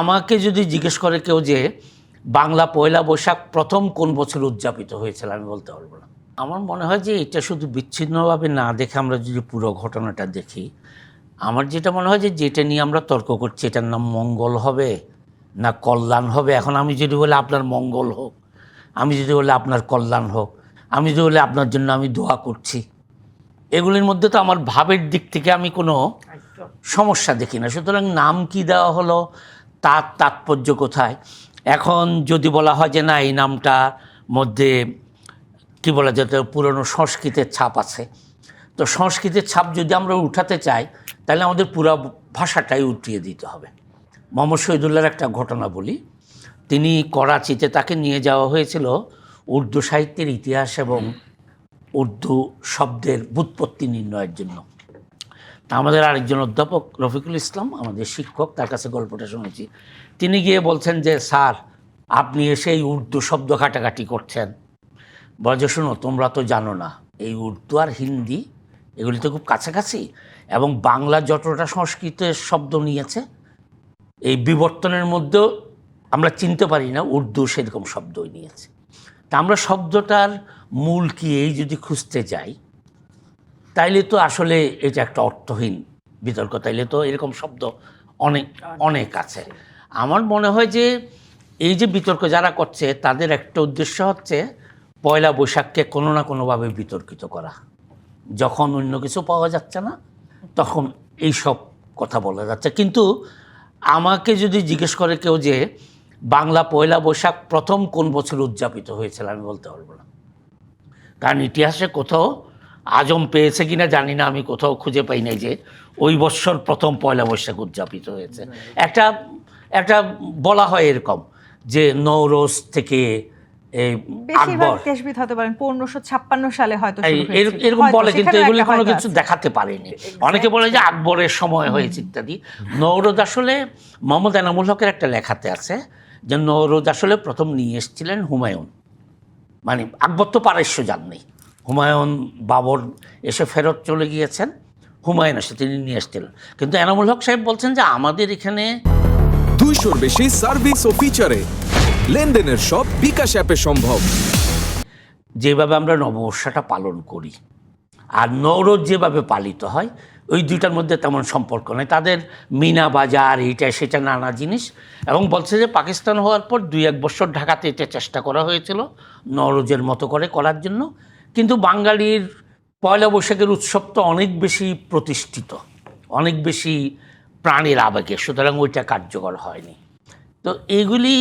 আমাকে যদি জিজ্ঞেস করে কেউ যে বাংলা পয়লা বৈশাখ প্রথম কোন বছর উদযাপিত হয়েছিল, আমি বলতে পারবো না। আমার মনে হয় যে এটা শুধু বিচ্ছিন্নভাবে না দেখে আমরা যদি পুরো ঘটনাটা দেখি, আমার যেটা মনে হয় যে যেটা নিয়ে আমরা তর্ক করছি এটার নাম মঙ্গল হবে না কল্যাণ হবে। এখন আমি যদি বলি আপনার মঙ্গল হোক, আমি যদি বলি আপনার কল্যাণ হোক, আমি যদি বলি আপনার জন্য আমি দোয়া করছি, এগুলির মধ্যে তো আমার ভাবের দিক থেকে আমি কোনো সমস্যা দেখি না। সুতরাং নাম কি দেওয়া হলো, তার তাৎপর্য কোথায়? এখন যদি বলা হয় যে না এই নামটার মধ্যে কী বলা যেত পুরনো সংস্কৃতের ছাপ আছে, তো সংস্কৃতের ছাপ যদি আমরা উঠাতে চাই তাহলে আমাদের পুরো ভাষাটাই উঠিয়ে দিতে হবে। মোহাম্মদ শহীদুল্লাহর একটা ঘটনা বলি। তিনি করাচিতে, তাকে নিয়ে যাওয়া হয়েছিল উর্দু সাহিত্যের ইতিহাস এবং উর্দু শব্দের ব্যুৎপত্তি নির্ণয়ের জন্য। তা আমাদের আরেকজন অধ্যাপক রফিকুল ইসলাম, আমাদের শিক্ষক, তার কাছে গল্পটা শুনেছি। তিনি গিয়ে বলছেন যে স্যার আপনি এসে এই উর্দু শব্দ ঘাটাঘাটি করছেন। বলে যে শোনো, তোমরা তো জানো না এই উর্দু আর হিন্দি এগুলি তো খুব কাছাকাছি, এবং বাংলা যতটা সংস্কৃতের শব্দ নিয়েছে এই বিবর্তনের মধ্যেও আমরা চিনতে পারি না, উর্দু সেরকম শব্দই নিয়েছে। তা আমরা শব্দটার মূল কি এই যদি খুঁজতে যাই তাইলে তো আসলে এটা একটা অর্থহীন বিতর্ক। তাইলে তো এরকম শব্দ অনেক অনেক আছে। আমার মনে হয় যে এই যে বিতর্ক যারা করছে তাদের একটা উদ্দেশ্য হচ্ছে পয়লা বৈশাখকে কোনো না কোনোভাবে বিতর্কিত করা। যখন অন্য কিছু পাওয়া যাচ্ছে না তখন এই সব কথা বলা যাচ্ছে। কিন্তু আমাকে যদি জিজ্ঞেস করে কেউ যে বাংলা পয়লা বৈশাখ প্রথম কোন বছর উদযাপিত হয়েছিল, আমি বলতে পারবো না। কারণ ইতিহাসে কোথাও আজম পেয়েছে কিনা জানি না, আমি কোথাও খুঁজে পাই নাই যে ওই বছর প্রথম পয়লা বৈশাখ উদযাপিত হয়েছে। একটা একটা বলা হয় এরকম যে নওরোজ থেকে আকবর, দেশবিদ হতে পারেন 1556 সালে হয়তো এরকম বলে, কিন্তু এগুলি কোনো কিছু দেখাতে পারেনি। অনেকে বলে যে আকবরের সময় হয়েছে ইত্যাদি। নওরোজ আসলে মোহাম্মদ এনামুল হকের একটা লেখাতে আছে যে নওরোজ আসলে প্রথম নিয়ে এসেছিলেন হুমায়ুন, মানে আকবর তো পারস্য যাননি, হুমায়ুন বাবর এসে ফেরত চলে গিয়েছেন, হুমায়ুন এসে তিনি নিয়ে এসেছিলেন। কিন্তু এনামুল হক সাহেব বলছেন যে আমাদের এখানে 200-র বেশি সার্ভিস ও ফিচারে লেনদেনের সব বিকাশ অ্যাপে সম্ভব। যেভাবে আমরা নববর্ষটা পালন করি আর নওরোজ যেভাবে পালিত হয় ওই দুইটার মধ্যে তেমন সম্পর্ক নেই। তাদের মিনা বাজার এইটা সেটা নানা জিনিস, এবং বলছে যে পাকিস্তান হওয়ার পর 2-1 বছর ঢাকাতে এটা চেষ্টা করা হয়েছিল নওরোজের মতো করে করার জন্য। কিন্তু বাঙালির পয়লা বৈশাখের উৎসব তো অনেক বেশি প্রতিষ্ঠিত, অনেক বেশি প্রাণের আবেগে, সুতরাং ওইটা কার্যকর হয়নি। তো এগুলি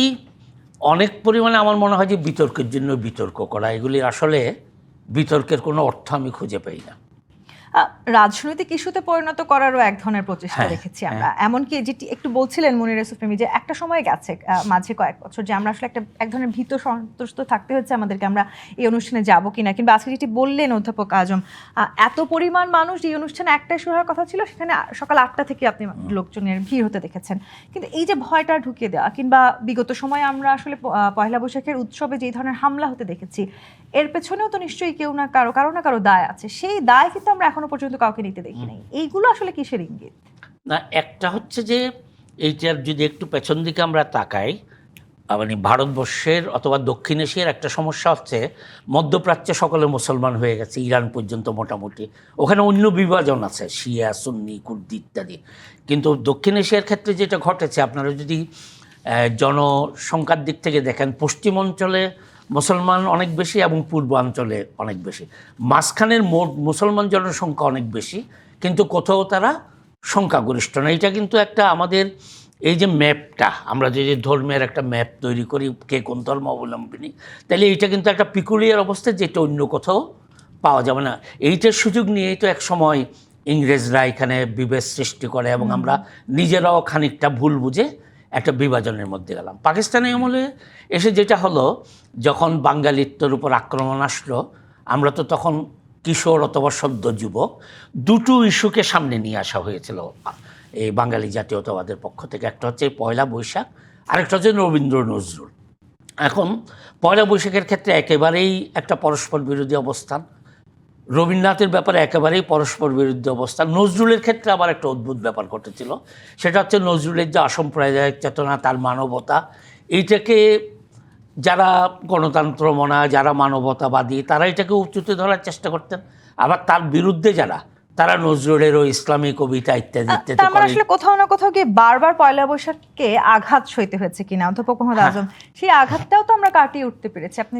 অনেক পরিমাণে আমার মনে হয় যে বিতর্কের জন্য বিতর্ক করা, এগুলি আসলে বিতর্কের কোনো অর্থ আমি খুঁজে পাই না। রাজনৈতিক ইস্যুতে পরিণত করারও এক ধরনের প্রচেষ্টা দেখেছি আমরা। এমনকি যেটি একটু বলছিলেন মনির ইউসুফ মিমি, যে একটা সময় গেছে মাঝে কয়েক বছর যে আমরা আসলে এক ধরনের ভীত সন্তুষ্ট থাকতে হচ্ছে আমাদেরকে, আমরা এই অনুষ্ঠানে যাব কিনা। কিংবা আজকে যেটি বললেন অধ্যাপক আজম, এত পরিমাণ মানুষ, এই অনুষ্ঠানে একটাই শুরু হওয়ার কথা ছিল, সেখানে সকাল 8টা থেকে আপনি লোকজনের ভিড় হতে দেখেছেন। কিন্তু এই যে ভয়টা ঢুকিয়ে দেওয়া, কিংবা বিগত সময়ে আমরা আসলে পয়লা বৈশাখের উৎসবে যে ধরনের হামলা হতে দেখেছি, এর পেছনেও তো নিশ্চয়ই কেউ না কারো দায় আছে। সেই দায় কিন্তু আমরা এখনো পর্যন্ত কাউকে নিতে দেখি নাই। এইগুলো আসলে কিসের ইঙ্গিত? না, একটা হচ্ছে যে এইটার যদি একটু পেছন দিকে আমরা তাকাই, মানে ভারতবর্ষের অথবা দক্ষিণ এশিয়ার একটা সমস্যা হচ্ছে মধ্যপ্রাচ্যে সকলে মুসলমান হয়ে গেছে, ইরান পর্যন্ত মোটামুটি। ওখানে অন্য বিভাজন আছে, শিয়া, সুন্নি, কুর্দি ইত্যাদি। কিন্তু দক্ষিণ এশিয়ার ক্ষেত্রে যেটা ঘটেছে, আপনারা যদি জনসংখ্যার দিক থেকে দেখেন, পশ্চিমাঞ্চলে মুসলমান অনেক বেশি এবং পূর্বাঞ্চলে অনেক বেশি। মাঝখানের মোট মুসলমান জনসংখ্যা অনেক বেশি, কিন্তু কোথাও তারা সংখ্যাগরিষ্ঠ না। এটা কিন্তু একটা আমাদের এই যে ম্যাপটা, আমরা যে ধর্মের একটা ম্যাপ তৈরি করি কে কোন ধর্ম অবলম্বনী, তাহলে এইটা কিন্তু একটা পিকুলিয়ার অবস্থা যেটা অন্য কোথাও পাওয়া যাবে না। এইটার সুযোগ নিয়েই তো এক সময় ইংরেজরা এখানে বিভেদ সৃষ্টি করে এবং আমরা নিজেরাও খানিকটা ভুল বুঝে একটা বিভাজনের মধ্যে গেলাম। পাকিস্তানি আমলে এসে যেটা হলো, যখন বাঙালিত্বের উপর আক্রমণ আসলো, আমরা তো তখন কিশোর অথবা সদ্য যুবক, দুটো ইস্যুকে সামনে নিয়ে আসা হয়েছিল এই বাঙালি জাতীয়তাবাদের পক্ষ থেকে। একটা হচ্ছে পয়লা বৈশাখ, আরেকটা হচ্ছে রবীন্দ্র নজরুল। এখন পয়লা বৈশাখের ক্ষেত্রে একেবারেই একটা পরস্পর বিরোধী অবস্থান। রবীন্দ্রনাথের ব্যাপারে একেবারেই পরস্পর বিরুদ্ধে অবস্থা। নজরুলের ক্ষেত্রে আবার একটা অদ্ভুত ব্যাপার ঘটেছিল, সেটা হচ্ছে নজরুলের যে অসাম্প্রদায়িক চেতনা, তার মানবতা, এইটাকে যারা গণতন্ত্র মনা, যারা মানবতাবাদী, তারা এটাকে উঁচুতে ধরার চেষ্টা করতেন। আবার তার বিরুদ্ধে যারা, তারা নজরুলেরও ইসলামী কবিতা ইত্যাদি ইত্যাদি তার মানে করে। আসলে কোথাও না কোথাও গিয়ে বারবার পয়লা বৈশাখকে আঘাত সইতে হয়েছে কিনা অধ্যাপক মোহাম্মদ আজম, সেই আঘাতটাও তো আমরা কাটিয়ে উঠতে পেরেছি। আপনি